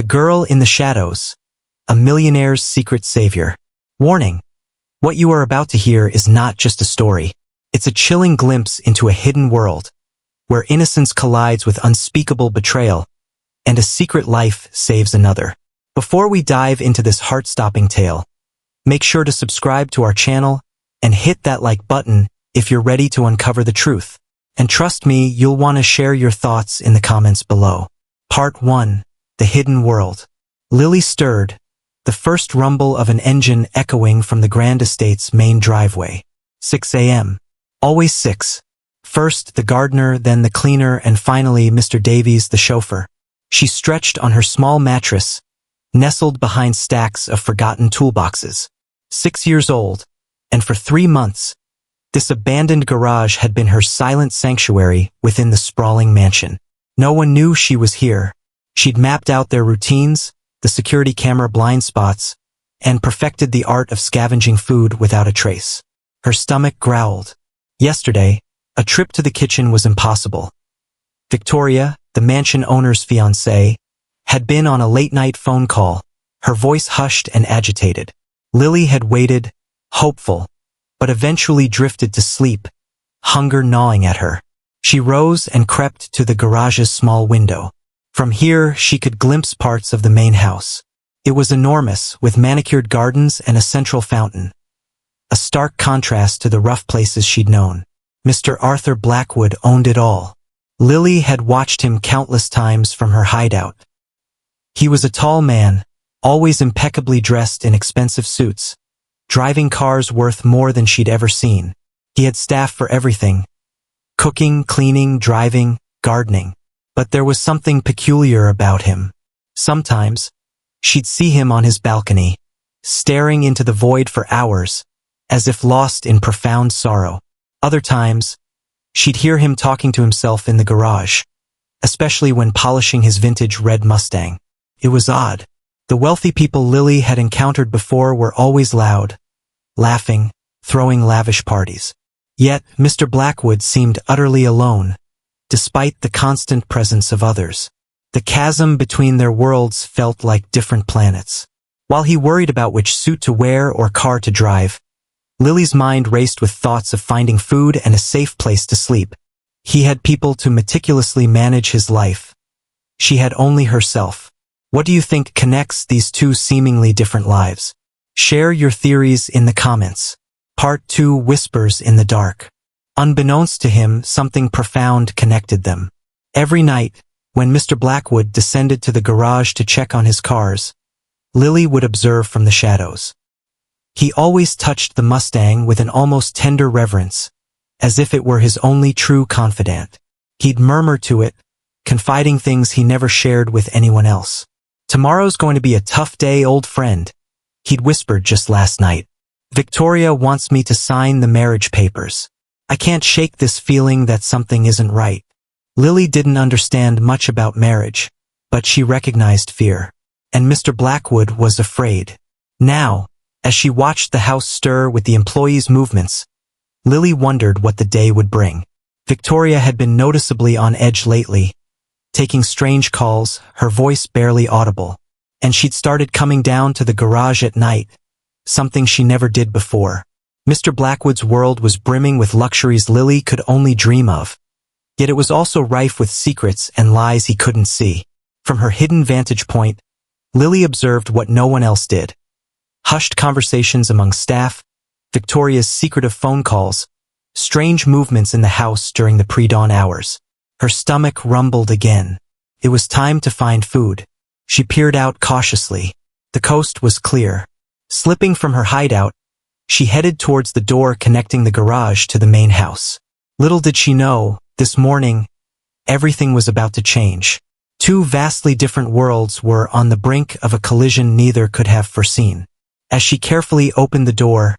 The Girl in the Shadows, a Millionaire's Secret Savior. Warning: what you are about to hear is not just a story. It's a chilling glimpse into a hidden world, where innocence collides with unspeakable betrayal, and a secret life saves another. Before we dive into this heart-stopping tale, make sure to subscribe to our channel and hit that like button if you're ready to uncover the truth. And trust me, you'll want to share your thoughts in the comments below. Part 1. The Hidden World. Lily stirred, the first rumble of an engine echoing from the Grand Estate's main driveway. 6 a.m. Always 6. First the gardener, then the cleaner, and finally Mr. Davies, the chauffeur. She stretched on her small mattress, nestled behind stacks of forgotten toolboxes. 6 years old, and for 3 months, this abandoned garage had been her silent sanctuary within the sprawling mansion. No one knew she was here. She'd mapped out their routines, the security camera blind spots, and perfected the art of scavenging food without a trace. Her stomach growled. Yesterday, a trip to the kitchen was impossible. Victoria, the mansion owner's fiancée, had been on a late-night phone call, her voice hushed and agitated. Lily had waited, hopeful, but eventually drifted to sleep, hunger gnawing at her. She rose and crept to the garage's small window. From here, she could glimpse parts of the main house. It was enormous, with manicured gardens and a central fountain, a stark contrast to the rough places she'd known. Mr. Arthur Blackwood owned it all. Lily had watched him countless times from her hideout. He was a tall man, always impeccably dressed in expensive suits, driving cars worth more than she'd ever seen. He had staff for everything: cooking, cleaning, driving, gardening. But there was something peculiar about him. Sometimes, she'd see him on his balcony, staring into the void for hours, as if lost in profound sorrow. Other times, she'd hear him talking to himself in the garage, especially when polishing his vintage red Mustang. It was odd. The wealthy people Lily had encountered before were always loud, laughing, throwing lavish parties. Yet, Mr. Blackwood seemed utterly alone, despite the constant presence of others. The chasm between their worlds felt like different planets. While he worried about which suit to wear or car to drive, Lily's mind raced with thoughts of finding food and a safe place to sleep. He had people to meticulously manage his life. She had only herself. What do you think connects these two seemingly different lives? Share your theories in the comments. Part 2. Whispers in the Dark. Unbeknownst to him, something profound connected them. Every night, when Mr. Blackwood descended to the garage to check on his cars, Lily would observe from the shadows. He always touched the Mustang with an almost tender reverence, as if it were his only true confidant. He'd murmur to it, confiding things he never shared with anyone else. "Tomorrow's going to be a tough day, old friend," he'd whispered just last night. "Victoria wants me to sign the marriage papers. I can't shake this feeling that something isn't right." Lily didn't understand much about marriage, but she recognized fear. And Mr. Blackwood was afraid. Now, as she watched the house stir with the employees' movements, Lily wondered what the day would bring. Victoria had been noticeably on edge lately, taking strange calls, her voice barely audible. And she'd started coming down to the garage at night, something she never did before. Mr. Blackwood's world was brimming with luxuries Lily could only dream of. Yet it was also rife with secrets and lies he couldn't see. From her hidden vantage point, Lily observed what no one else did. Hushed conversations among staff, Victoria's secretive phone calls, strange movements in the house during the pre-dawn hours. Her stomach rumbled again. It was time to find food. She peered out cautiously. The coast was clear. Slipping from her hideout, she headed towards the door connecting the garage to the main house. Little did she know, this morning, everything was about to change. Two vastly different worlds were on the brink of a collision neither could have foreseen. As she carefully opened the door,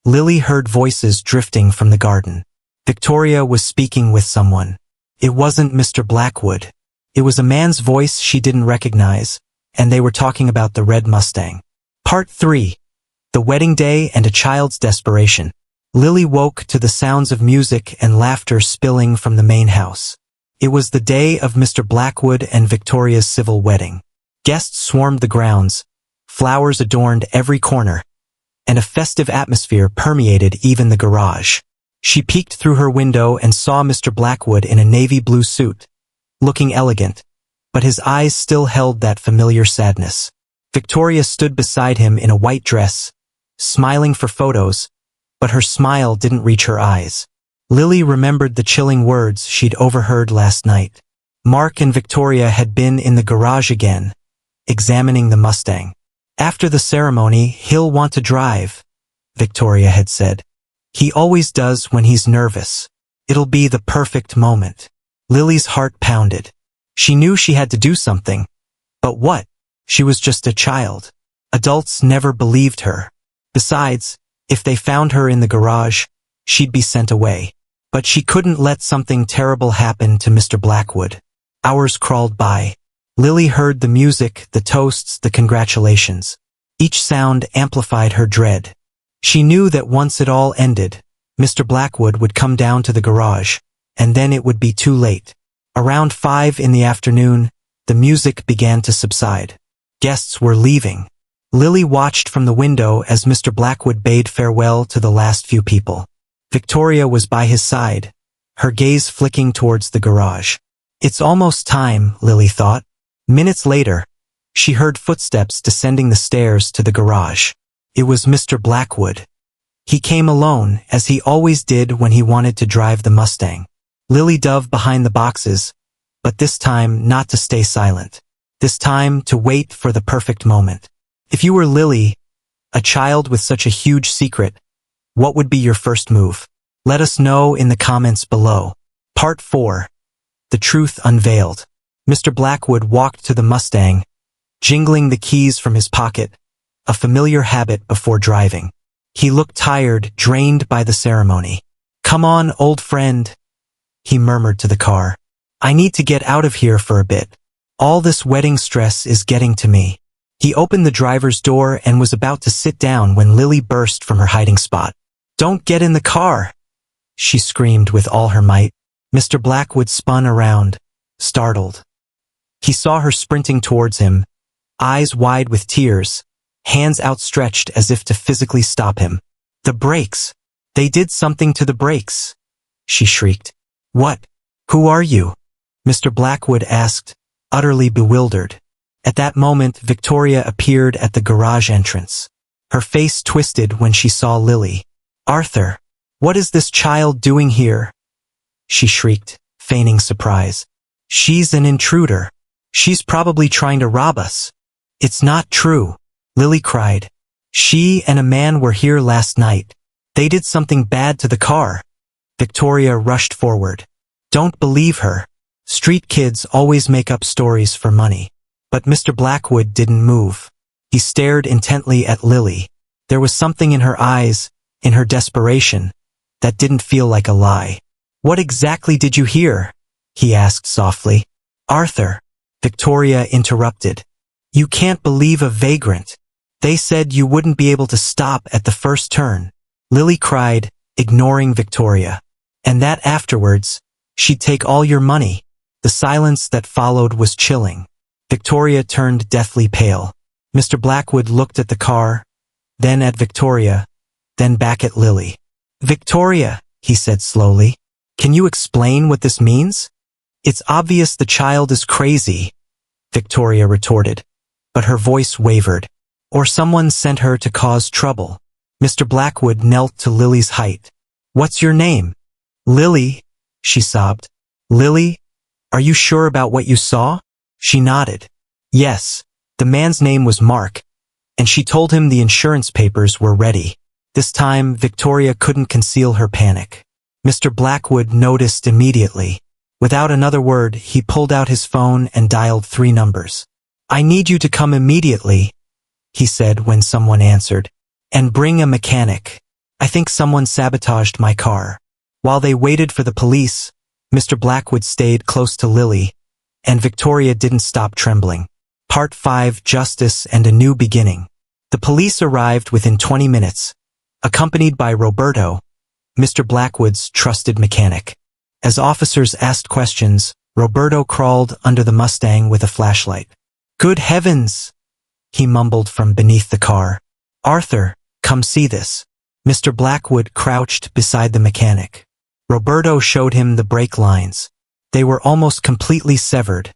Lily heard voices drifting from the garden. Victoria was speaking with someone. It wasn't Mr. Blackwood. It was a man's voice she didn't recognize, and they were talking about the red Mustang. Part 3. The Wedding Day and a Child's Desperation. Lily woke to the sounds of music and laughter spilling from the main house. It was the day of Mr. Blackwood and Victoria's civil wedding. Guests swarmed the grounds, flowers adorned every corner, and a festive atmosphere permeated even the garage. She peeked through her window and saw Mr. Blackwood in a navy blue suit, looking elegant, but his eyes still held that familiar sadness. Victoria stood beside him in a white dress, smiling for photos, but her smile didn't reach her eyes. Lily remembered the chilling words she'd overheard last night. Mark and Victoria had been in the garage again, examining the Mustang. After the ceremony, he'll want to drive, Victoria had said. He always does when he's nervous. It'll be the perfect moment. Lily's heart pounded. She knew she had to do something. But what? She was just a child. Adults never believed her. Besides, if they found her in the garage, she'd be sent away. But she couldn't let something terrible happen to Mr. Blackwood. Hours crawled by. Lily heard the music, the toasts, the congratulations. Each sound amplified her dread. She knew that once it all ended, Mr. Blackwood would come down to the garage, and then it would be too late. Around 5 in the afternoon, the music began to subside. Guests were leaving. Lily watched from the window as Mr. Blackwood bade farewell to the last few people. Victoria was by his side, her gaze flicking towards the garage. It's almost time, Lily thought. Minutes later, she heard footsteps descending the stairs to the garage. It was Mr. Blackwood. He came alone, as he always did when he wanted to drive the Mustang. Lily dove behind the boxes, but this time not to stay silent. This time to wait for the perfect moment. If you were Lily, a child with such a huge secret, what would be your first move? Let us know in the comments below. Part 4. The Truth Unveiled. Mr. Blackwood walked to the Mustang, jingling the keys from his pocket, a familiar habit before driving. He looked tired, drained by the ceremony. "Come on, old friend," he murmured to the car. "I need to get out of here for a bit. All this wedding stress is getting to me." He opened the driver's door and was about to sit down when Lily burst from her hiding spot. "Don't get in the car!" she screamed with all her might. Mr. Blackwood spun around, startled. He saw her sprinting towards him, eyes wide with tears, hands outstretched as if to physically stop him. "The brakes! They did something to the brakes!" she shrieked. "What? Who are you?" Mr. Blackwood asked, utterly bewildered. At that moment, Victoria appeared at the garage entrance. Her face twisted when she saw Lily. "Arthur, what is this child doing here?" she shrieked, feigning surprise. "She's an intruder. She's probably trying to rob us." "It's not true," Lily cried. "She and a man were here last night. They did something bad to the car." Victoria rushed forward. "Don't believe her. Street kids always make up stories for money." But Mr. Blackwood didn't move. He stared intently at Lily. There was something in her eyes, in her desperation, that didn't feel like a lie. "What exactly did you hear?" he asked softly. "Arthur," Victoria interrupted. "You can't believe a vagrant. They said you wouldn't be able to stop at the first turn." Lily cried, ignoring Victoria. "And that afterwards, she'd take all your money." The silence that followed was chilling. Victoria turned deathly pale. Mr. Blackwood looked at the car, then at Victoria, then back at Lily. "Victoria," he said slowly, "can you explain what this means?" "It's obvious the child is crazy," Victoria retorted, but her voice wavered. "Or someone sent her to cause trouble." Mr. Blackwood knelt to Lily's height. "What's your name?" "Lily," she sobbed. "Lily, are you sure about what you saw?" She nodded. Yes, the man's name was Mark, and she told him the insurance papers were ready. This time, Victoria couldn't conceal her panic. Mr. Blackwood noticed immediately. Without another word, he pulled out his phone and dialed 3 numbers. "I need you to come immediately," he said when someone answered. "And bring a mechanic. I think someone sabotaged my car." While they waited for the police, Mr. Blackwood stayed close to Lily, and Victoria didn't stop trembling. Part 5: Justice and a New Beginning. The police arrived within 20 minutes, accompanied by Roberto, Mr. Blackwood's trusted mechanic. As officers asked questions, Roberto crawled under the Mustang with a flashlight. Good heavens, he mumbled from beneath the car. Arthur, come see this. Mr. Blackwood crouched beside the mechanic. Roberto showed him the brake lines. They were almost completely severed,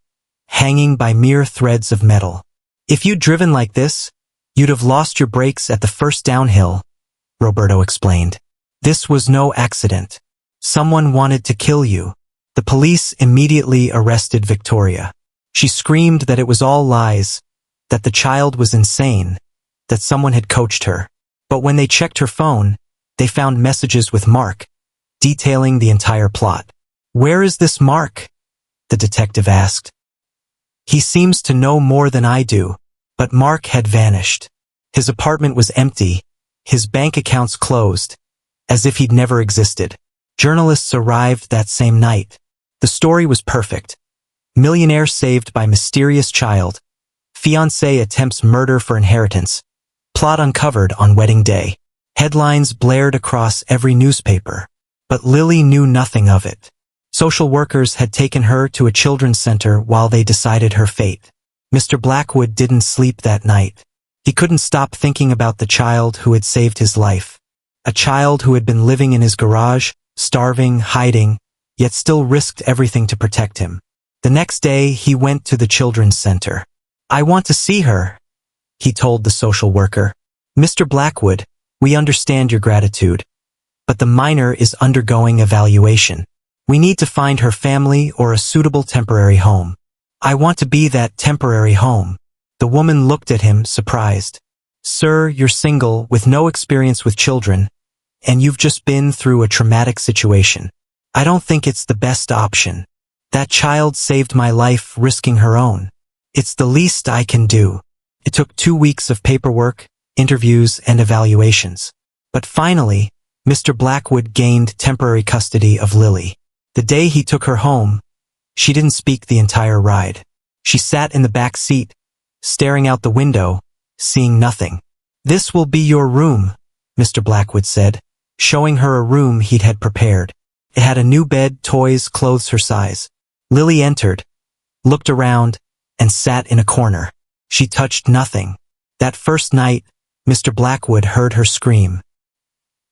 hanging by mere threads of metal. If you'd driven like this, you'd have lost your brakes at the first downhill, Roberto explained. This was no accident. Someone wanted to kill you. The police immediately arrested Victoria. She screamed that it was all lies, that the child was insane, that someone had coached her. But when they checked her phone, they found messages with Mark, detailing the entire plot. Where is this Mark? The detective asked. He seems to know more than I do, but Mark had vanished. His apartment was empty, his bank accounts closed, as if he'd never existed. Journalists arrived that same night. The story was perfect. Millionaire saved by mysterious child. Fiancee attempts murder for inheritance. Plot uncovered on wedding day. Headlines blared across every newspaper. But Lily knew nothing of it. Social workers had taken her to a children's center while they decided her fate. Mr. Blackwood didn't sleep that night. He couldn't stop thinking about the child who had saved his life. A child who had been living in his garage, starving, hiding, yet still risked everything to protect him. The next day, he went to the children's center. I want to see her, he told the social worker. Mr. Blackwood, we understand your gratitude, but the minor is undergoing evaluation. We need to find her family or a suitable temporary home. I want to be that temporary home. The woman looked at him, surprised. Sir, you're single, with no experience with children, and you've just been through a traumatic situation. I don't think it's the best option. That child saved my life, risking her own. It's the least I can do. It took 2 weeks of paperwork, interviews, and evaluations. But finally, Mr. Blackwood gained temporary custody of Lily. The day he took her home, she didn't speak the entire ride. She sat in the back seat, staring out the window, seeing nothing. This will be your room, Mr. Blackwood said, showing her a room he'd had prepared. It had a new bed, toys, clothes her size. Lily entered, looked around, and sat in a corner. She touched nothing. That first night, Mr. Blackwood heard her scream.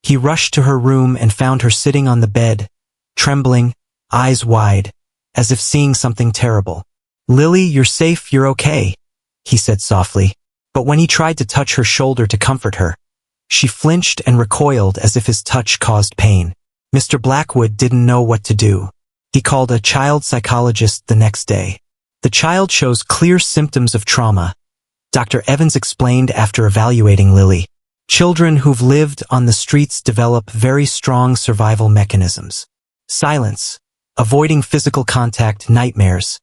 He rushed to her room and found her sitting on the bed, trembling, eyes wide, as if seeing something terrible. Lily, you're safe, you're okay, he said softly. But when he tried to touch her shoulder to comfort her, she flinched and recoiled as if his touch caused pain. Mr. Blackwood didn't know what to do. He called a child psychologist the next day. The child shows clear symptoms of trauma, Dr. Evans explained after evaluating Lily. Children who've lived on the streets develop very strong survival mechanisms. Silence, avoiding physical contact, nightmares.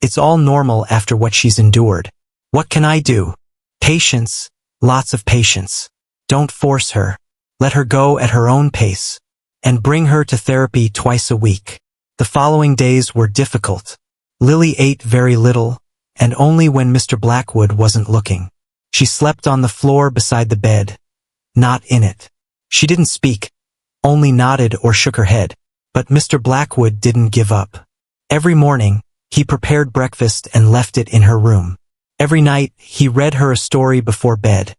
It's all normal after what she's endured. What can I do? Patience, lots of patience. Don't force her. Let her go at her own pace. And bring her to therapy twice a week. The following days were difficult. Lily ate very little, and only when Mr. Blackwood wasn't looking. She slept on the floor beside the bed, not in it. She didn't speak, only nodded or shook her head. But Mr. Blackwood didn't give up. Every morning, he prepared breakfast and left it in her room. Every night, he read her a story before bed,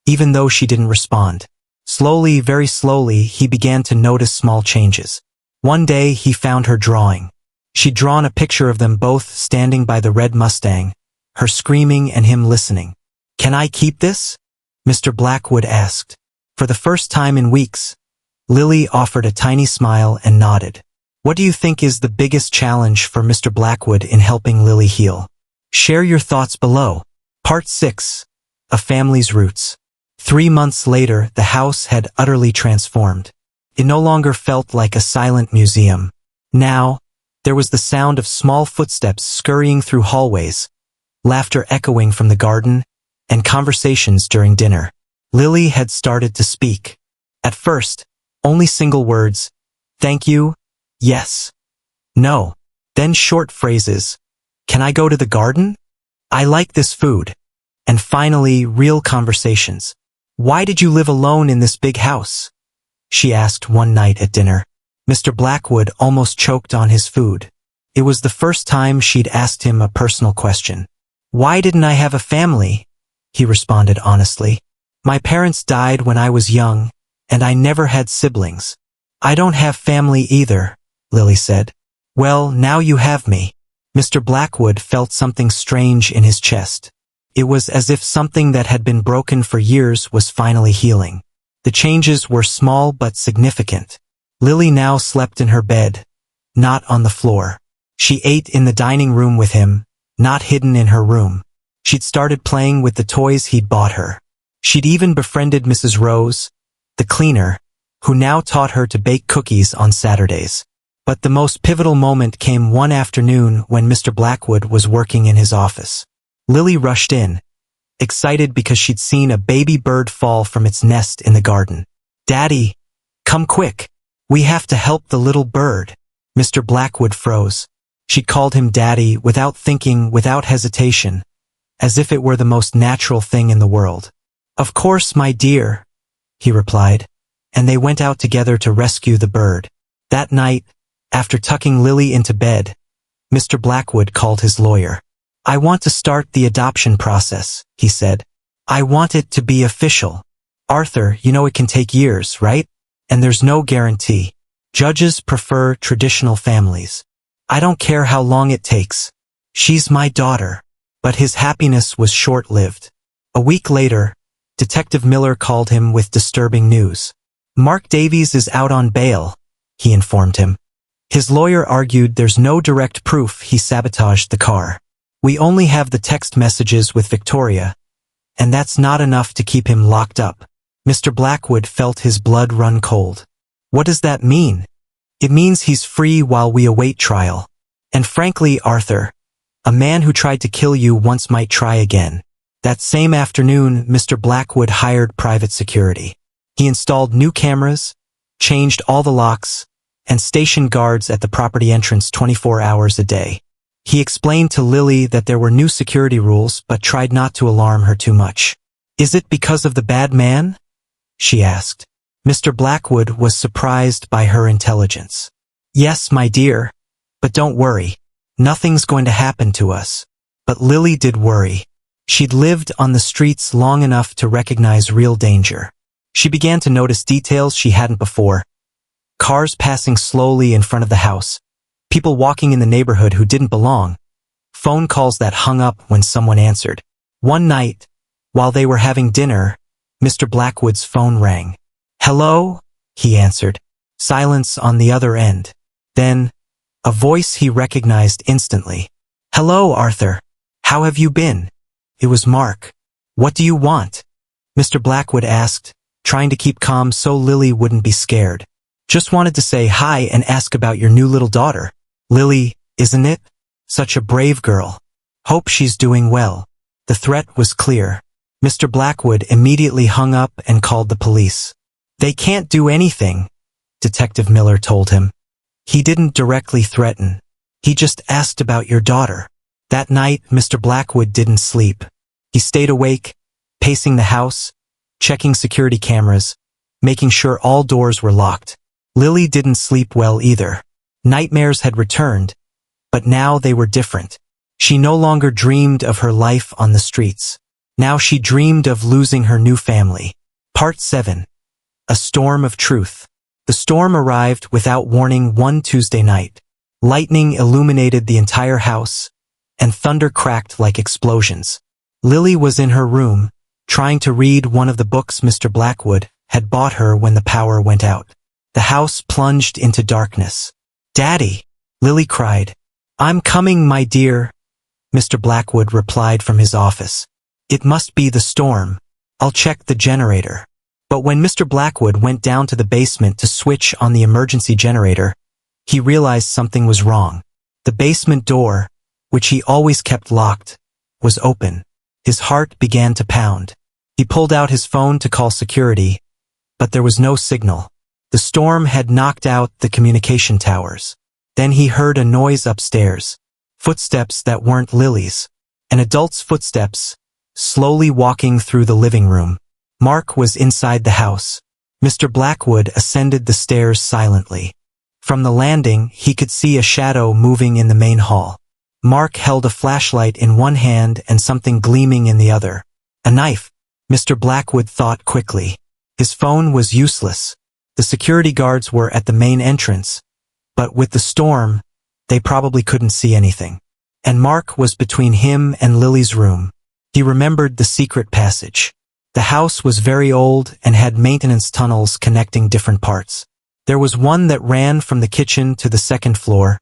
even though she didn't respond. Slowly, very slowly, he began to notice small changes. One day, he found her drawing. She'd drawn a picture of them both standing by the red Mustang, her screaming and him listening. Can I keep this? Mr. Blackwood asked. For the first time in weeks, Lily offered a tiny smile and nodded. What do you think is the biggest challenge for Mr. Blackwood in helping Lily heal? Share your thoughts below. Part 6. A Family's Roots. 3 months later, the house had utterly transformed. It no longer felt like a silent museum. Now, there was the sound of small footsteps scurrying through hallways, laughter echoing from the garden, and conversations during dinner. Lily had started to speak. At first, only single words, thank you, yes, no. Then short phrases, can I go to the garden? I like this food. And finally, real conversations. Why did you live alone in this big house? She asked one night at dinner. Mr. Blackwood almost choked on his food. It was the first time she'd asked him a personal question. Why didn't I have a family? He responded honestly. My parents died when I was young, and I never had siblings. I don't have family either, Lily said. Well, now you have me. Mr. Blackwood felt something strange in his chest. It was as if something that had been broken for years was finally healing. The changes were small but significant. Lily now slept in her bed, not on the floor. She ate in the dining room with him, not hidden in her room. She'd started playing with the toys he'd bought her. She'd even befriended Mrs. Rose, the cleaner, who now taught her to bake cookies on Saturdays. But the most pivotal moment came one afternoon when Mr. Blackwood was working in his office. Lily rushed in, excited because she'd seen a baby bird fall from its nest in the garden. Daddy, come quick. We have to help the little bird. Mr. Blackwood froze. She called him Daddy without thinking, without hesitation, as if it were the most natural thing in the world. Of course, my dear, he replied, and they went out together to rescue the bird. That night, after tucking Lily into bed, Mr. Blackwood called his lawyer. I want to start the adoption process, he said. I want it to be official. Arthur, you know it can take years, right? And there's no guarantee. Judges prefer traditional families. I don't care how long it takes. She's my daughter. But his happiness was short-lived. A week later, Detective Miller called him with disturbing news. Mark Davies is out on bail, he informed him. His lawyer argued there's no direct proof he sabotaged the car. We only have the text messages with Victoria, and that's not enough to keep him locked up. Mr. Blackwood felt his blood run cold. What does that mean? It means he's free while we await trial. And frankly, Arthur, a man who tried to kill you once might try again. That same afternoon, Mr. Blackwood hired private security. He installed new cameras, changed all the locks, and stationed guards at the property entrance 24 hours a day. He explained to Lily that there were new security rules but tried not to alarm her too much. Is it because of the bad man? She asked. Mr. Blackwood was surprised by her intelligence. Yes, my dear, but don't worry. Nothing's going to happen to us. But Lily did worry. She'd lived on the streets long enough to recognize real danger. She began to notice details she hadn't before. Cars passing slowly in front of the house. People walking in the neighborhood who didn't belong. Phone calls that hung up when someone answered. One night, while they were having dinner, Mr. Blackwood's phone rang. Hello? He answered. Silence on the other end. Then, a voice he recognized instantly. Hello, Arthur. How have you been? It was Mark. What do you want? Mr. Blackwood asked, trying to keep calm so Lily wouldn't be scared. Just wanted to say hi and ask about your new little daughter. Lily, isn't it? Such a brave girl. Hope she's doing well. The threat was clear. Mr. Blackwood immediately hung up and called the police. They can't do anything, Detective Miller told him. He didn't directly threaten. He just asked about your daughter. That night, Mr. Blackwood didn't sleep. He stayed awake, pacing the house, checking security cameras, making sure all doors were locked. Lily didn't sleep well either. Nightmares had returned, but now they were different. She no longer dreamed of her life on the streets. Now she dreamed of losing her new family. Part 7. A Storm of Truth. The storm arrived without warning one Tuesday night. Lightning illuminated the entire house, and thunder cracked like explosions. Lily was in her room, trying to read one of the books Mr. Blackwood had bought her when the power went out. The house plunged into darkness. Daddy, Lily cried. I'm coming, my dear, Mr. Blackwood replied from his office. It must be the storm. I'll check the generator. But when Mr. Blackwood went down to the basement to switch on the emergency generator, he realized something was wrong. The basement door, which he always kept locked, was open. His heart began to pound. He pulled out his phone to call security, but there was no signal. The storm had knocked out the communication towers. Then he heard a noise upstairs. Footsteps that weren't Lily's. An adult's footsteps, slowly walking through the living room. Mark was inside the house. Mr. Blackwood ascended the stairs silently. From the landing, he could see a shadow moving in the main hall. Mark held a flashlight in one hand and something gleaming in the other. A knife. Mr. Blackwood thought quickly. His phone was useless. The security guards were at the main entrance, but with the storm, they probably couldn't see anything. And Mark was between him and Lily's room. He remembered the secret passage. The house was very old and had maintenance tunnels connecting different parts. There was one that ran from the kitchen to the second floor,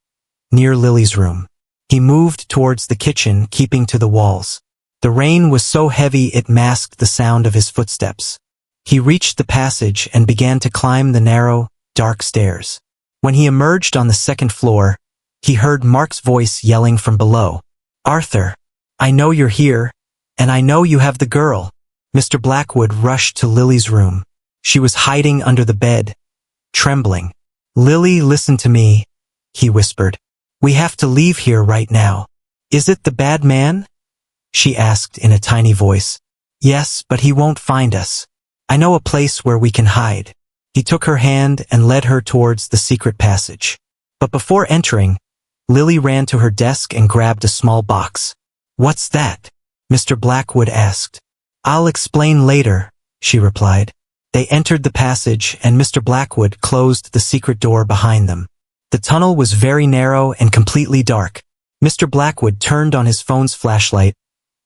near Lily's room. He moved towards the kitchen, keeping to the walls. The rain was so heavy it masked the sound of his footsteps. He reached the passage and began to climb the narrow, dark stairs. When he emerged on the second floor, he heard Mark's voice yelling from below. "Arthur, I know you're here, and I know you have the girl." Mr. Blackwood rushed to Lily's room. She was hiding under the bed, trembling. "Lily, listen to me," he whispered. "We have to leave here right now." "Is it the bad man?" she asked in a tiny voice. "Yes, but he won't find us. I know a place where we can hide." He took her hand and led her towards the secret passage. But before entering, Lily ran to her desk and grabbed a small box. "What's that?" Mr. Blackwood asked. "I'll explain later," she replied. They entered the passage and Mr. Blackwood closed the secret door behind them. The tunnel was very narrow and completely dark. Mr. Blackwood turned on his phone's flashlight,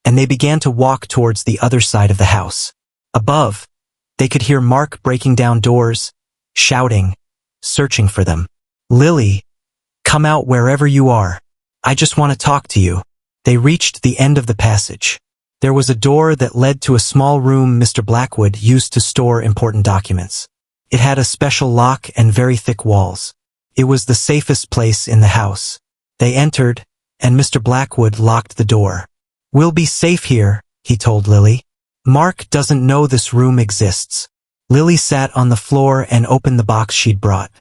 and they began to walk towards the other side of the house. Above, they could hear Mark breaking down doors, shouting, searching for them. "Lily, come out wherever you are. I just want to talk to you." They reached the end of the passage. There was a door that led to a small room Mr. Blackwood used to store important documents. It had a special lock and very thick walls. It was the safest place in the house. They entered, and Mr. Blackwood locked the door. "We'll be safe here," he told Lily. "Mark doesn't know this room exists." Lily sat on the floor and opened the box she'd brought.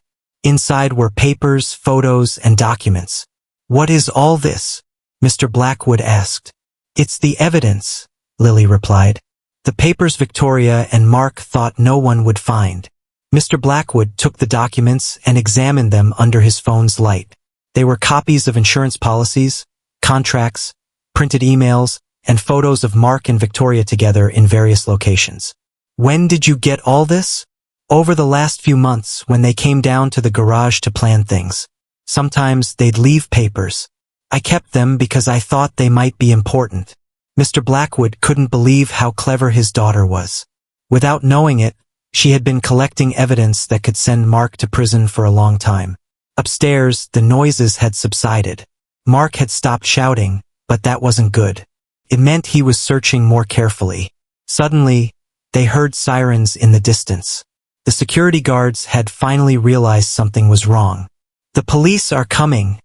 Inside were papers, photos, and documents. "What is all this?" Mr. Blackwood asked. "It's the evidence," Lily replied. "The papers Victoria and Mark thought no one would find." Mr. Blackwood took the documents and examined them under his phone's light. They were copies of insurance policies, contracts, printed emails, and photos of Mark and Victoria together in various locations. "When did you get all this?" "Over the last few months when they came down to the garage to plan things. Sometimes they'd leave papers. I kept them because I thought they might be important." Mr. Blackwood couldn't believe how clever his daughter was. Without knowing it, she had been collecting evidence that could send Mark to prison for a long time. Upstairs, the noises had subsided. Mark had stopped shouting, but that wasn't good. It meant he was searching more carefully. Suddenly, they heard sirens in the distance. The security guards had finally realized something was wrong. "The police are coming,"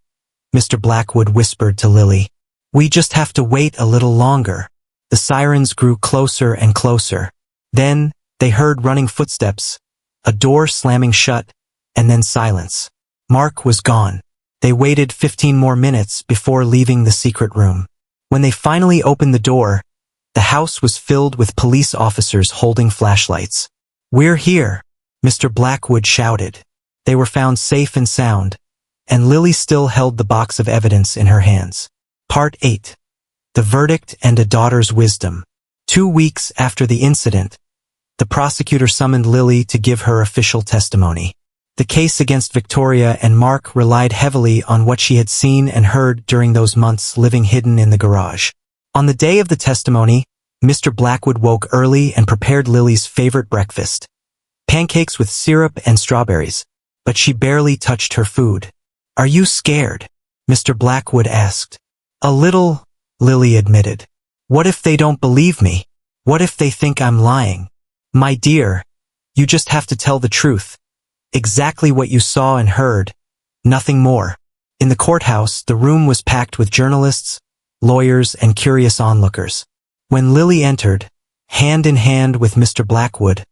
Mr. Blackwood whispered to Lily. "We just have to wait a little longer." The sirens grew closer and closer. Then, they heard running footsteps, a door slamming shut, and then silence. Mark was gone. They waited 15 more minutes before leaving the secret room. When they finally opened the door, the house was filled with police officers holding flashlights. "We're here," Mr. Blackwood shouted. They were found safe and sound, and Lily still held the box of evidence in her hands. Part 8. The Verdict and a Daughter's Wisdom. 2 weeks after the incident, the prosecutor summoned Lily to give her official testimony. The case against Victoria and Mark relied heavily on what she had seen and heard during those months living hidden in the garage. On the day of the testimony, Mr. Blackwood woke early and prepared Lily's favorite breakfast, pancakes with syrup and strawberries, but she barely touched her food. "Are you scared?" Mr. Blackwood asked. "A little," Lily admitted. "What if they don't believe me? What if they think I'm lying?" "My dear, you just have to tell the truth. Exactly what you saw and heard, nothing more." In the courthouse, the room was packed with journalists, lawyers, and curious onlookers. When Lily entered, hand in hand with Mr. Blackwood,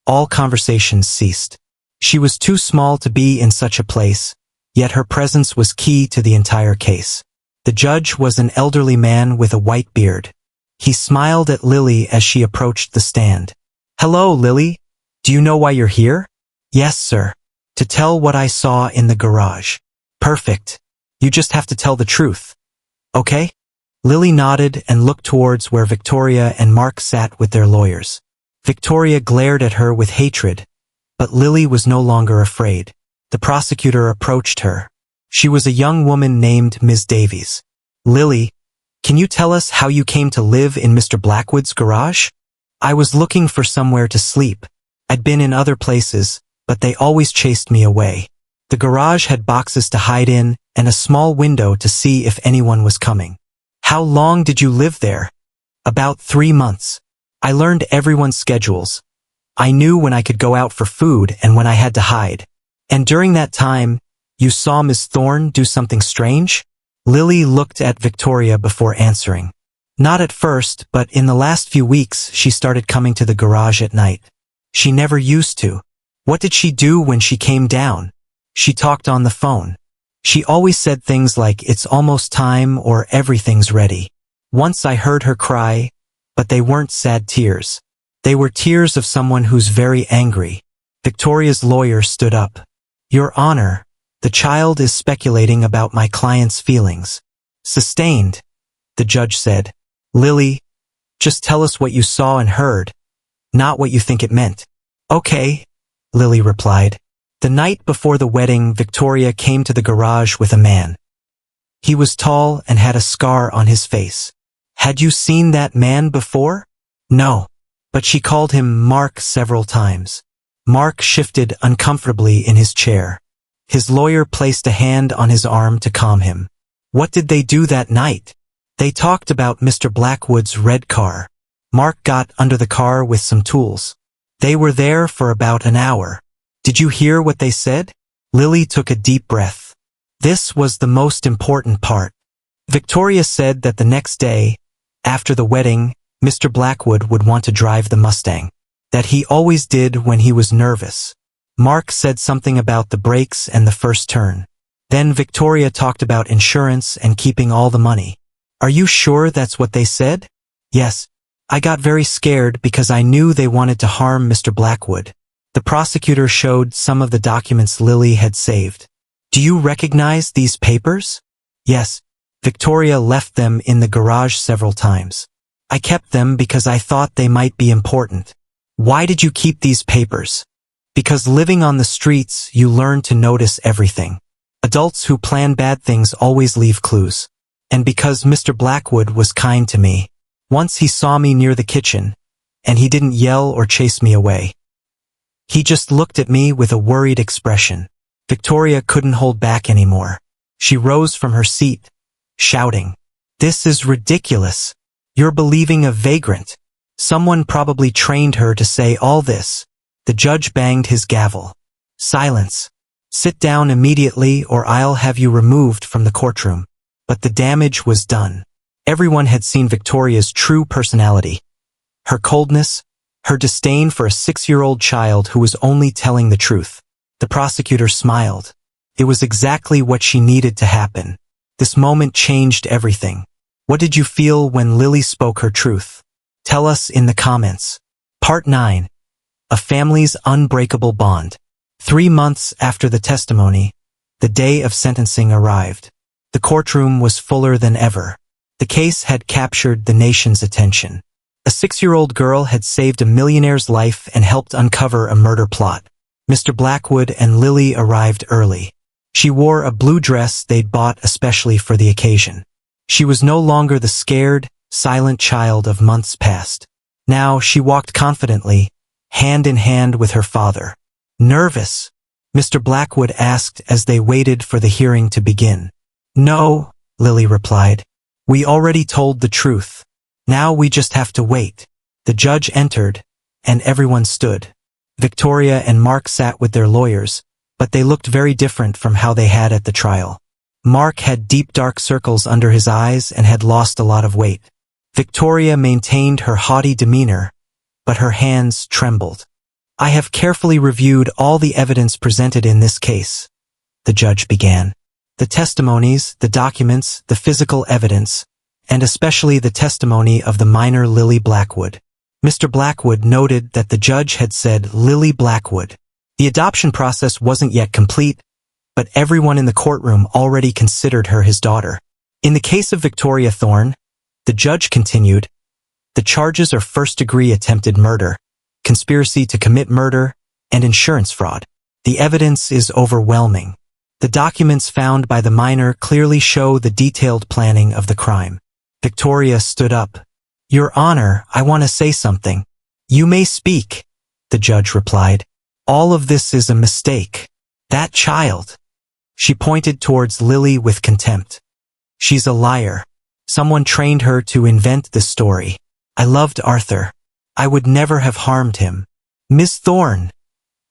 all conversations ceased. She was too small to be in such a place, yet her presence was key to the entire case. The judge was an elderly man with a white beard. He smiled at Lily as she approached the stand. "Hello, Lily. Do you know why you're here?" "Yes, sir. To tell what I saw in the garage." "Perfect. You just have to tell the truth." okay? Lily nodded and looked towards where Victoria and Mark sat with their lawyers. Victoria glared at her with hatred, but Lily was no longer afraid. The prosecutor approached her. She was a young woman named Ms. Davies. Lily, can you tell us how you came to live in Mr. Blackwood's garage? I was looking for somewhere to sleep. I'd been in other places, but they always chased me away. The garage had boxes to hide in and a small window to see if anyone was coming. How long did you live there? About 3 months. I learned everyone's schedules. I knew when I could go out for food and when I had to hide. And during that time, you saw Miss Thorne do something strange? Lily looked at Victoria before answering. Not at first, but in the last few weeks she started coming to the garage at night. She never used to. What did she do when she came down? She talked on the phone. She always said things like, "It's almost time," or "Everything's ready." Once I heard her cry, but they weren't sad tears. They were tears of someone who's very angry. Victoria's lawyer stood up. Your Honor, the child is speculating about my client's feelings. Sustained, the judge said. Lily, just tell us what you saw and heard, not what you think it meant. Okay, Lily replied. The night before the wedding, Victoria came to the garage with a man. He was tall and had a scar on his face. Had you seen that man before? No, but she called him Mark several times. Mark shifted uncomfortably in his chair. His lawyer placed a hand on his arm to calm him. What did they do that night? They talked about Mr. Blackwood's red car. Mark got under the car with some tools. They were there for about an hour. Did you hear what they said? Lily took a deep breath. This was the most important part. Victoria said that the next day, after the wedding, Mr. Blackwood would want to drive the Mustang. That he always did when he was nervous. Mark said something about the brakes and the first turn. Then Victoria talked about insurance and keeping all the money. Are you sure that's what they said? Yes. I got very scared because I knew they wanted to harm Mr. Blackwood. The prosecutor showed some of the documents Lily had saved. Do you recognize these papers? Yes. Victoria left them in the garage several times. I kept them because I thought they might be important. Why did you keep these papers? Because living on the streets, you learn to notice everything. Adults who plan bad things always leave clues. And because Mr. Blackwood was kind to me. Once he saw me near the kitchen, and he didn't yell or chase me away. He just looked at me with a worried expression. Victoria couldn't hold back anymore. She rose from her seat, shouting, "This is ridiculous. You're believing a vagrant." Someone probably trained her to say all this. The judge banged his gavel. Silence. Sit down immediately or I'll have you removed from the courtroom. But the damage was done. Everyone had seen Victoria's true personality. Her coldness, her disdain for a 6-year-old child who was only telling the truth. The prosecutor smiled. It was exactly what she needed to happen. This moment changed everything. What did you feel when Lily spoke her truth? Tell us in the comments. Part 9. A family's unbreakable bond. 3 months after the testimony, the day of sentencing arrived. The courtroom was fuller than ever. The case had captured the nation's attention. A 6-year-old girl had saved a millionaire's life and helped uncover a murder plot. Mr. Blackwood and Lily arrived early. She wore a blue dress they'd bought especially for the occasion. She was no longer the scared, silent child of months past. Now she walked confidently, hand in hand with her father. Nervous? Mr. Blackwood asked as they waited for the hearing to begin. No, Lily replied. We already told the truth. Now we just have to wait. The judge entered, and everyone stood. Victoria and Mark sat with their lawyers, but they looked very different from how they had at the trial. Mark had deep dark circles under his eyes and had lost a lot of weight. Victoria maintained her haughty demeanor, but her hands trembled. I have carefully reviewed all the evidence presented in this case, the judge began. The testimonies, the documents, the physical evidence, and especially the testimony of the minor Lily Blackwood. Mr. Blackwood noted that the judge had said Lily Blackwood. The adoption process wasn't yet complete, but everyone in the courtroom already considered her his daughter. In the case of Victoria Thorne, the judge continued, the charges are first-degree attempted murder, conspiracy to commit murder, and insurance fraud. The evidence is overwhelming. The documents found by the minor clearly show the detailed planning of the crime. Victoria stood up. Your Honor, I want to say something. You may speak, the judge replied. All of this is a mistake. That child. She pointed towards Lily with contempt. She's a liar. Someone trained her to invent this story. I loved Arthur. I would never have harmed him. Miss Thorne,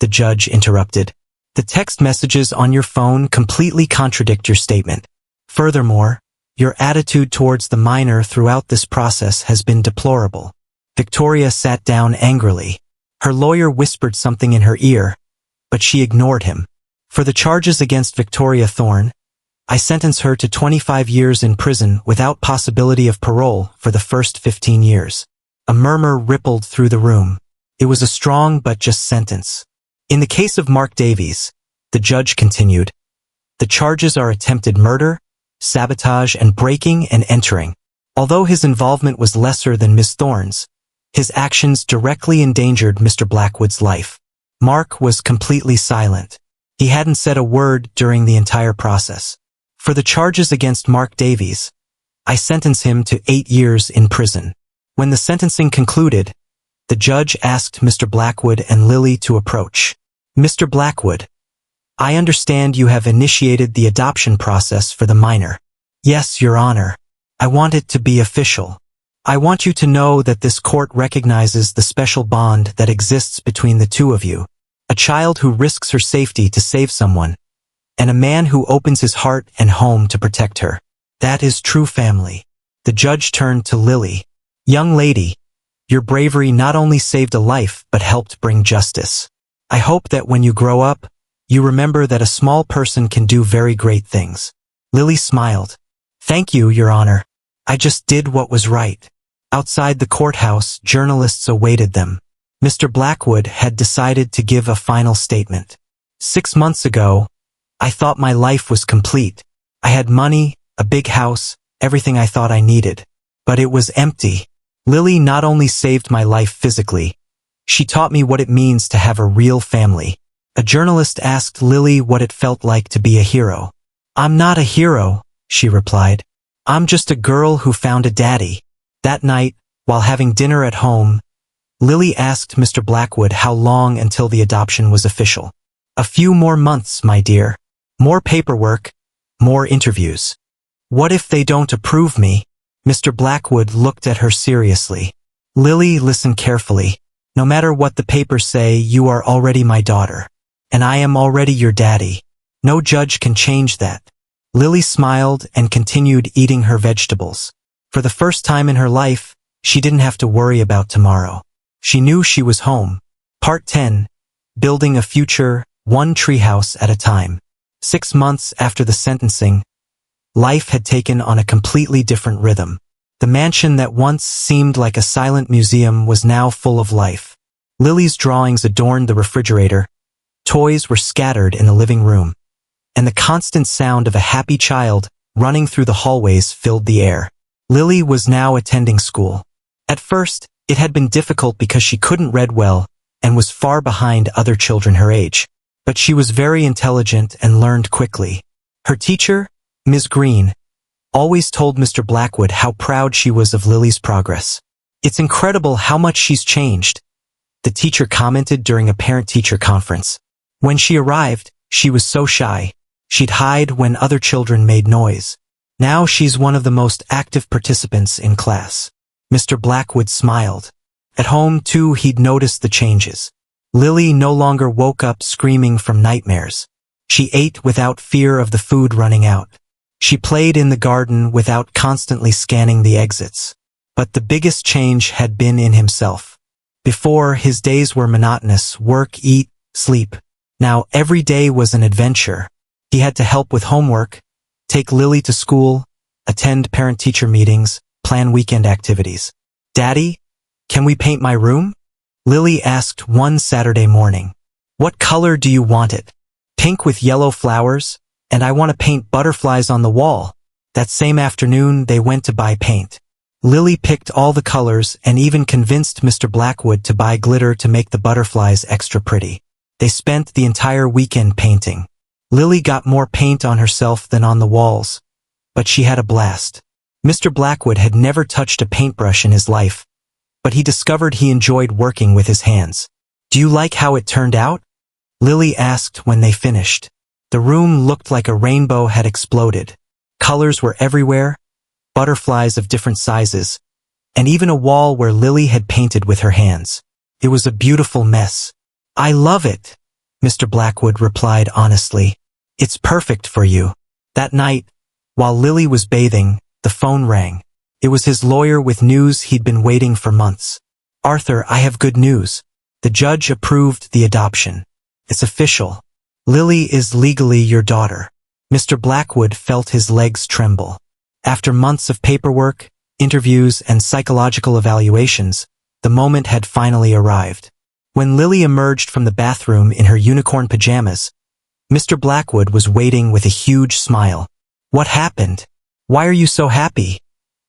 the judge interrupted. The text messages on your phone completely contradict your statement. Furthermore, your attitude towards the minor throughout this process has been deplorable. Victoria sat down angrily. Her lawyer whispered something in her ear, but she ignored him. For the charges against Victoria Thorne, I sentence her to 25 years in prison without possibility of parole for the first 15 years. A murmur rippled through the room. It was a strong but just sentence. In the case of Mark Davies, the judge continued, the charges are attempted murder, sabotage, and breaking and entering. Although his involvement was lesser than Miss Thorne's, his actions directly endangered Mr. Blackwood's life. Mark was completely silent. He hadn't said a word during the entire process. For the charges against Mark Davies, I sentence him to 8 years in prison. When the sentencing concluded, the judge asked Mr. Blackwood and Lily to approach. Mr. Blackwood, I understand you have initiated the adoption process for the minor. Yes, Your Honor. I want it to be official. I want you to know that this court recognizes the special bond that exists between the two of you. A child who risks her safety to save someone, and a man who opens his heart and home to protect her. That is true family. The judge turned to Lily. Young lady, your bravery not only saved a life but helped bring justice. I hope that when you grow up, you remember that a small person can do very great things. Lily smiled. Thank you, Your Honor. I just did what was right. Outside the courthouse, journalists awaited them. Mr. Blackwood had decided to give a final statement. 6 months ago, I thought my life was complete. I had money, a big house, everything I thought I needed. But it was empty. Lily not only saved my life physically, she taught me what it means to have a real family. A journalist asked Lily what it felt like to be a hero. I'm not a hero, she replied. I'm just a girl who found a daddy. That night, while having dinner at home, Lily asked Mr. Blackwood how long until the adoption was official. A few more months, my dear. More paperwork, more interviews. What if they don't approve me? Mr. Blackwood looked at her seriously. Lily, listen carefully. No matter what the papers say, you are already my daughter. And I am already your daddy. No judge can change that. Lily smiled and continued eating her vegetables. For the first time in her life, she didn't have to worry about tomorrow. She knew she was home. Part 10. Building a future, one treehouse at a time. 6 months after the sentencing, life had taken on a completely different rhythm. The mansion that once seemed like a silent museum was now full of life. Lily's drawings adorned the refrigerator, toys were scattered in the living room, and the constant sound of a happy child running through the hallways filled the air. Lily was now attending school. At first, it had been difficult because she couldn't read well and was far behind other children her age. But she was very intelligent and learned quickly. Her teacher, Ms. Green, always told Mr. Blackwood how proud she was of Lily's progress. It's incredible how much she's changed, the teacher commented during a parent-teacher conference. When she arrived, she was so shy. She'd hide when other children made noise. Now she's one of the most active participants in class. Mr. Blackwood smiled. At home, too, he'd noticed the changes. Lily no longer woke up screaming from nightmares. She ate without fear of the food running out. She played in the garden without constantly scanning the exits. But the biggest change had been in himself. Before, his days were monotonous: work, eat, sleep. Now every day was an adventure. He had to help with homework, take Lily to school, attend parent-teacher meetings, plan weekend activities. Daddy, can we paint my room? Lily asked one Saturday morning. What color do you want it? Pink with yellow flowers, and I want to paint butterflies on the wall. That same afternoon, they went to buy paint. Lily picked all the colors and even convinced Mr. Blackwood to buy glitter to make the butterflies extra pretty. They spent the entire weekend painting. Lily got more paint on herself than on the walls, but she had a blast. Mr. Blackwood had never touched a paintbrush in his life, but he discovered he enjoyed working with his hands. "Do you like how it turned out?" Lily asked when they finished. The room looked like a rainbow had exploded. Colors were everywhere, butterflies of different sizes, and even a wall where Lily had painted with her hands. It was a beautiful mess. "I love it," Mr. Blackwood replied honestly. "It's perfect for you." That night, while Lily was bathing, the phone rang. It was his lawyer with news he'd been waiting for months. "Arthur, I have good news. The judge approved the adoption. It's official. Lily is legally your daughter." Mr. Blackwood felt his legs tremble. After months of paperwork, interviews, and psychological evaluations, the moment had finally arrived. When Lily emerged from the bathroom in her unicorn pajamas, Mr. Blackwood was waiting with a huge smile. "What happened? Why are you so happy?"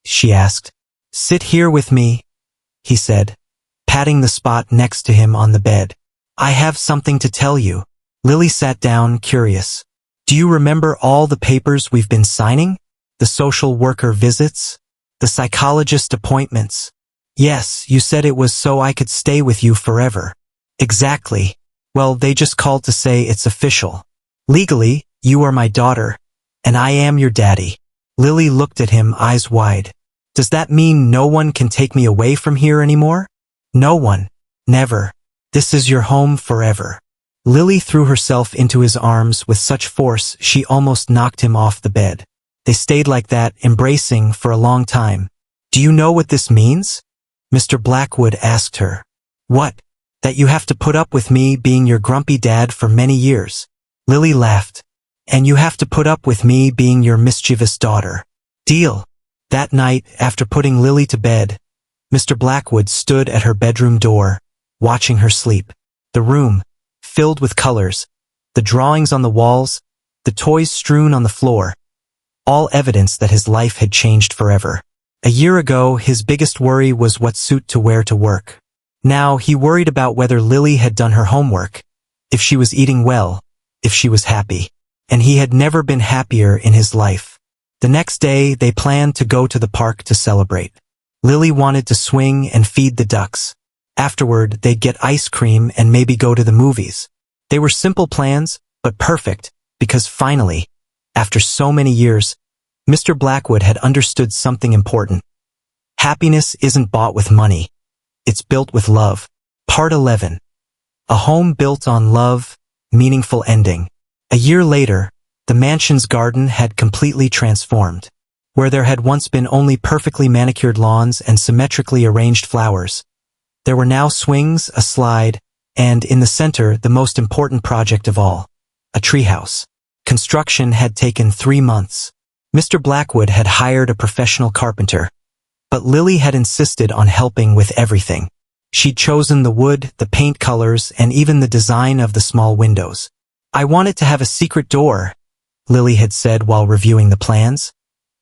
she asked. "Sit here with me," he said, patting the spot next to him on the bed. "I have something to tell you." Lily sat down, curious. "Do you remember all the papers we've been signing? The social worker visits? The psychologist appointments?" "Yes, you said it was so I could stay with you forever." "Exactly. Well, they just called to say it's official. Legally, you are my daughter, and I am your daddy." Lily looked at him, eyes wide. "Does that mean no one can take me away from here anymore?" "No one. Never. This is your home forever." Lily threw herself into his arms with such force she almost knocked him off the bed. They stayed like that, embracing for a long time. "Do you know what this means?" Mr. Blackwood asked her. "What? That you have to put up with me being your grumpy dad for many years?" Lily laughed. "And you have to put up with me being your mischievous daughter. Deal." That night, after putting Lily to bed, Mr. Blackwood stood at her bedroom door, watching her sleep. The room, filled with colors, the drawings on the walls, the toys strewn on the floor, all evidence that his life had changed forever. A year ago, his biggest worry was what suit to wear to work. Now, he worried about whether Lily had done her homework, if she was eating well, if she was happy. And he had never been happier in his life. The next day, they planned to go to the park to celebrate. Lily wanted to swing and feed the ducks. Afterward, they'd get ice cream and maybe go to the movies. They were simple plans, but perfect, because finally, after so many years, Mr. Blackwood had understood something important. Happiness isn't bought with money. It's built with love. Part 11. A home built on love, meaningful ending. A year later, the mansion's garden had completely transformed. Where there had once been only perfectly manicured lawns and symmetrically arranged flowers, there were now swings, a slide, and in the center, the most important project of all, a treehouse. Construction had taken 3 months. Mr. Blackwood had hired a professional carpenter, but Lily had insisted on helping with everything. She'd chosen the wood, the paint colors, and even the design of the small windows. "I want it to have a secret door," Lily had said while reviewing the plans.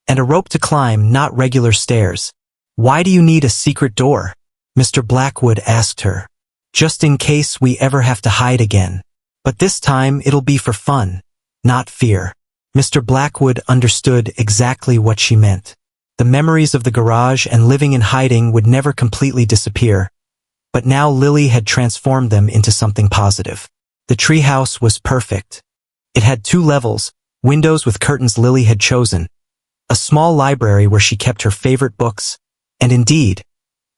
"And a rope to climb, not regular stairs." "Why do you need a secret door?" Mr. Blackwood asked her. "Just in case we ever have to hide again. But this time it'll be for fun, not fear." Mr. Blackwood understood exactly what she meant. The memories of the garage and living in hiding would never completely disappear, but now Lily had transformed them into something positive. The treehouse was perfect. It had 2 levels, windows with curtains Lily had chosen, a small library where she kept her favorite books, and indeed,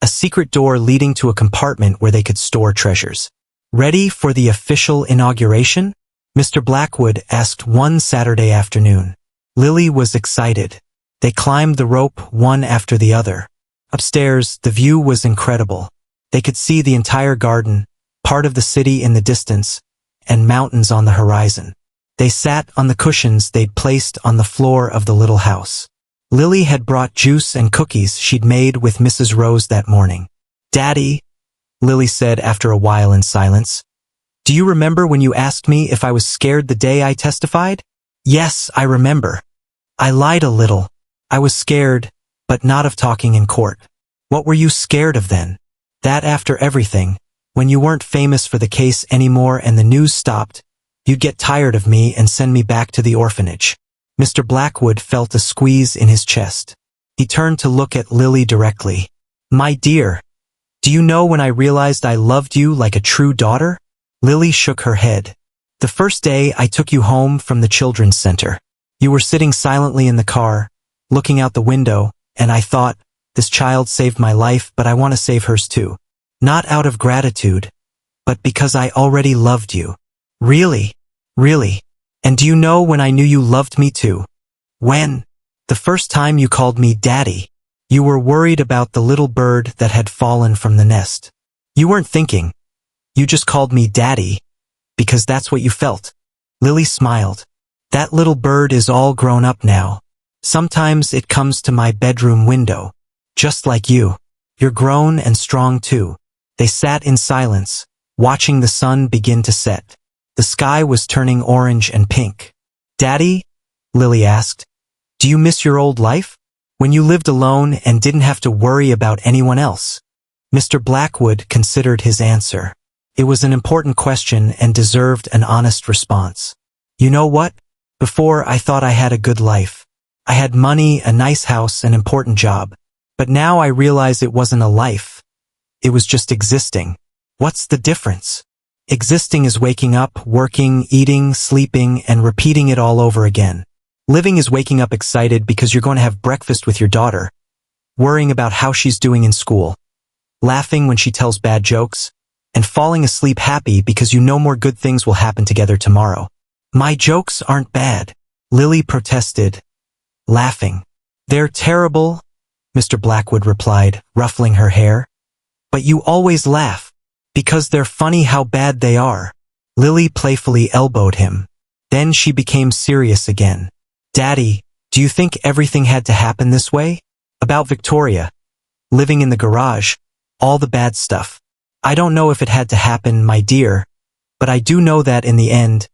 a secret door leading to a compartment where they could store treasures. "Ready for the official inauguration?" Mr. Blackwood asked one Saturday afternoon. Lily was excited. They climbed the rope one after the other. Upstairs, the view was incredible. They could see the entire garden, part of the city in the distance, and mountains on the horizon. They sat on the cushions they'd placed on the floor of the little house. Lily had brought juice and cookies she'd made with Mrs. Rose that morning. "Daddy," Lily said after a while in silence, "do you remember when you asked me if I was scared the day I testified?" "Yes, I remember. I lied a little." I was scared, but not of talking in court. What were you scared of then? That after everything, when you weren't famous for the case anymore and the news stopped, you'd get tired of me and send me back to the orphanage. Mr. Blackwood felt a squeeze in his chest. He turned to look at Lily directly. My dear, do you know when I realized I loved you like a true daughter? Lily shook her head. The first day I took you home from the children's center. You were sitting silently in the car, looking out the window, and I thought, this child saved my life, but I want to save hers too. Not out of gratitude, but because I already loved you. Really? Really? And do you know when I knew you loved me too? When? The first time you called me Daddy. You were worried about the little bird that had fallen from the nest. You weren't thinking. You just called me Daddy, because that's what you felt. Lily smiled. That little bird is all grown up now. Sometimes it comes to my bedroom window. Just like you. You're grown and strong too. They sat in silence, watching the sun begin to set. The sky was turning orange and pink. Daddy? Lily asked. Do you miss your old life? When you lived alone and didn't have to worry about anyone else? Mr. Blackwood considered his answer. It was an important question and deserved an honest response. You know what? Before I thought I had a good life. I had money, a nice house, an important job. But now I realize it wasn't a life. It was just existing. What's the difference? Existing is waking up, working, eating, sleeping, and repeating it all over again. Living is waking up excited because you're going to have breakfast with your daughter, worrying about how she's doing in school, laughing when she tells bad jokes, and falling asleep happy because you know more good things will happen together tomorrow. My jokes aren't bad, Lily protested, laughing. They're terrible, Mr. Blackwood replied, ruffling her hair. But you always laugh, because they're funny how bad they are. Lily playfully elbowed him. Then she became serious again. Daddy, do you think everything had to happen this way? About Victoria, living in the garage, all the bad stuff. I don't know if it had to happen, my dear, but I do know that in the end,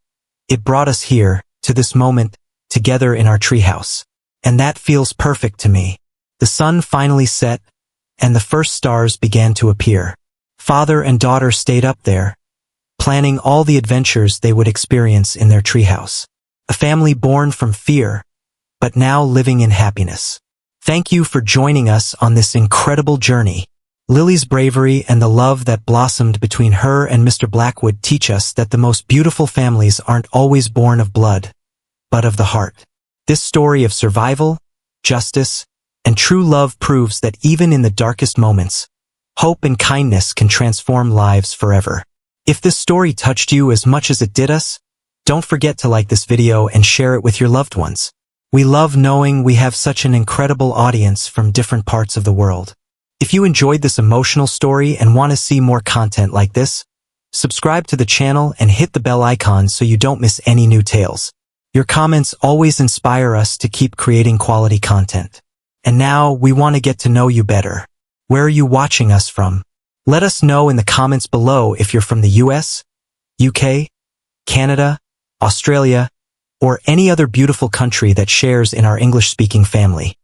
it brought us here, to this moment, together in our treehouse. And that feels perfect to me. The sun finally set, and the first stars began to appear. Father and daughter stayed up there, planning all the adventures they would experience in their treehouse. A family born from fear, but now living in happiness. Thank you for joining us on this incredible journey. Lily's bravery and the love that blossomed between her and Mr. Blackwood teach us that the most beautiful families aren't always born of blood, but of the heart. This story of survival, justice, and true love proves that even in the darkest moments, hope and kindness can transform lives forever. If this story touched you as much as it did us, don't forget to like this video and share it with your loved ones. We love knowing we have such an incredible audience from different parts of the world. If you enjoyed this emotional story and want to see more content like this, subscribe to the channel and hit the bell icon so you don't miss any new tales. Your comments always inspire us to keep creating quality content. And now we want to get to know you better. Where are you watching us from? Let us know in the comments below if you're from the US, UK, Canada, Australia, or any other beautiful country that shares in our English-speaking family.